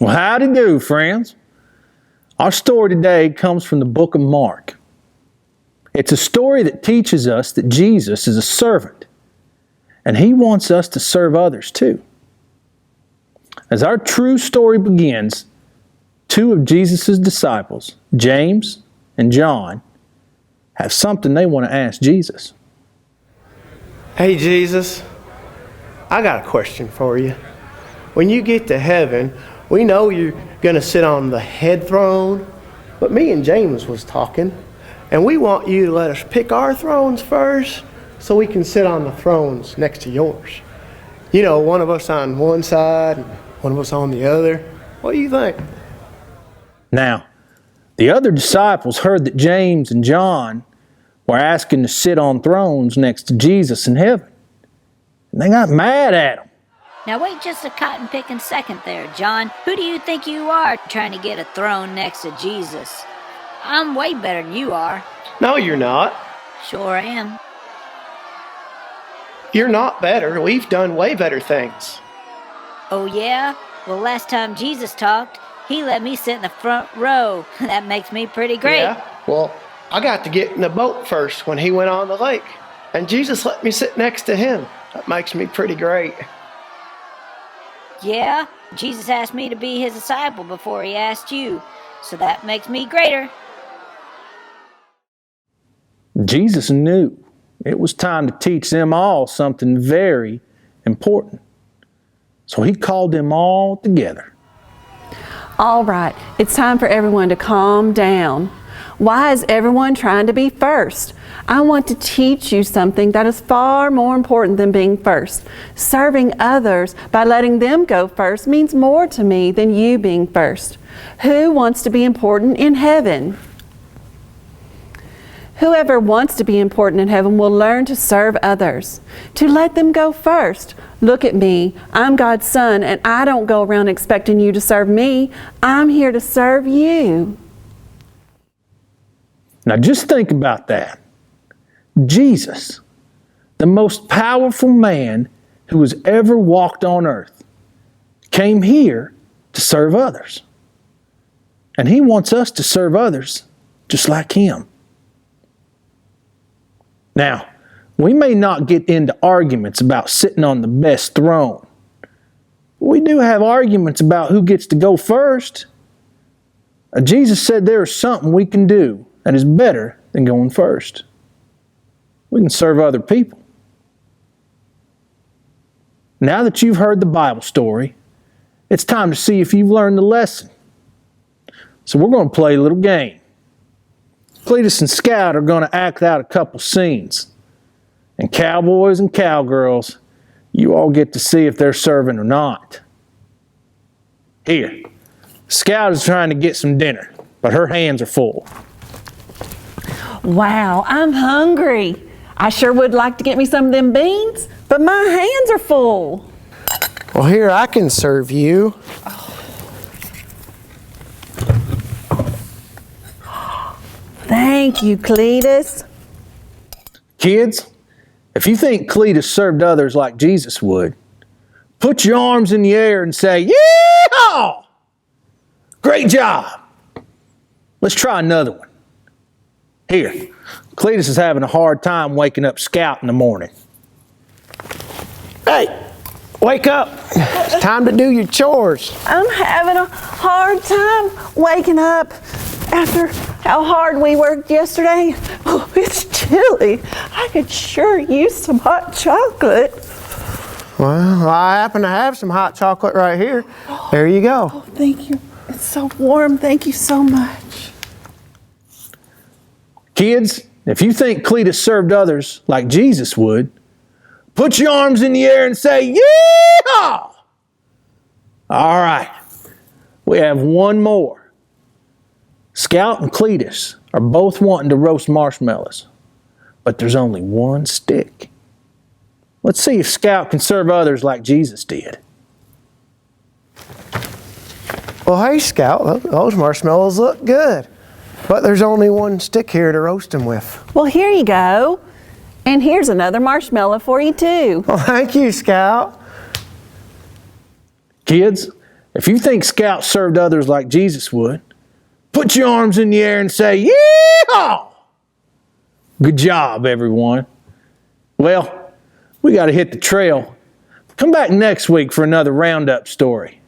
Well, howdy do, friends. Our story today comes from the book of Mark. It's a story that teaches us that Jesus is a servant, and He wants us to serve others too. As our true story begins, two of Jesus' disciples, James and John, have something they want to ask Jesus. Hey Jesus, I got a question for you. When you get to heaven, we know you're going to sit on the head throne, but me and James was talking, and we want you to let us pick our thrones first so we can sit on the thrones next to yours. You know, one of us on one side and one of us on the other. What do you think? Now, the other disciples heard that James and John were asking to sit on thrones next to Jesus in heaven, and they got mad at him. Now wait just a cotton-picking second there, John. Who do you think you are trying to get a throne next to Jesus? I'm way better than you are. No, you're not. Sure am. You're not better. We've done way better things. Oh yeah? Well, last time Jesus talked, He let me sit in the front row. That makes me pretty great. Yeah, well, I got to get in the boat first when He went on the lake, and Jesus let me sit next to Him. That makes me pretty great. Yeah? Jesus asked me to be His disciple before He asked you, so that makes me greater. Jesus knew it was time to teach them all something very important. So He called them all together. All right, it's time for everyone to calm down. Why is everyone trying to be first? I want to teach you something that is far more important than being first. Serving others by letting them go first means more to me than you being first. Who wants to be important in heaven? Whoever wants to be important in heaven will learn to serve others, to let them go first. Look at me. I'm God's son, and I don't go around expecting you to serve me. I'm here to serve you. Now just think about that. Jesus, the most powerful man who has ever walked on earth, came here to serve others. And He wants us to serve others just like Him. Now, we may not get into arguments about sitting on the best throne. We do have arguments about who gets to go first. Jesus said there is something we can do that is better than going first. We can serve other people. Now that you've heard the Bible story, it's time to see if you've learned the lesson. So we're going to play a little game. Cletus and Scout are going to act out a couple scenes. And cowboys and cowgirls, you all get to see if they're serving or not. Here, Scout is trying to get some dinner, but her hands are full. Wow, I'm hungry. I sure would like to get me some of them beans, but my hands are full. Well, here, I can serve you. Thank you, Cletus. Kids, if you think Cletus served others like Jesus would, put your arms in the air and say, "Yeehaw! Great job!" Let's try another one. Here, Cletus is having a hard time waking up Scout in the morning. Hey, wake up. It's time to do your chores. I'm having a hard time waking up after how hard we worked yesterday. Oh, it's chilly. I could sure use some hot chocolate. Well, I happen to have some hot chocolate right here. There you go. Oh, thank you. It's so warm. Thank you so much. Kids, if you think Cletus served others like Jesus would, put your arms in the air and say, "Yeehaw!" All right, we have one more. Scout and Cletus are both wanting to roast marshmallows, but there's only one stick. Let's see if Scout can serve others like Jesus did. Well, hey, Scout, those marshmallows look good. But there's only one stick here to roast them with. Well, here you go. And here's another marshmallow for you, too. Well, thank you, Scout. Kids, If you think Scouts served others like Jesus would, put your arms in the air and say, "Yeehaw!" Good job, everyone. Well, we got to hit the trail. Come back next week for another Roundup story.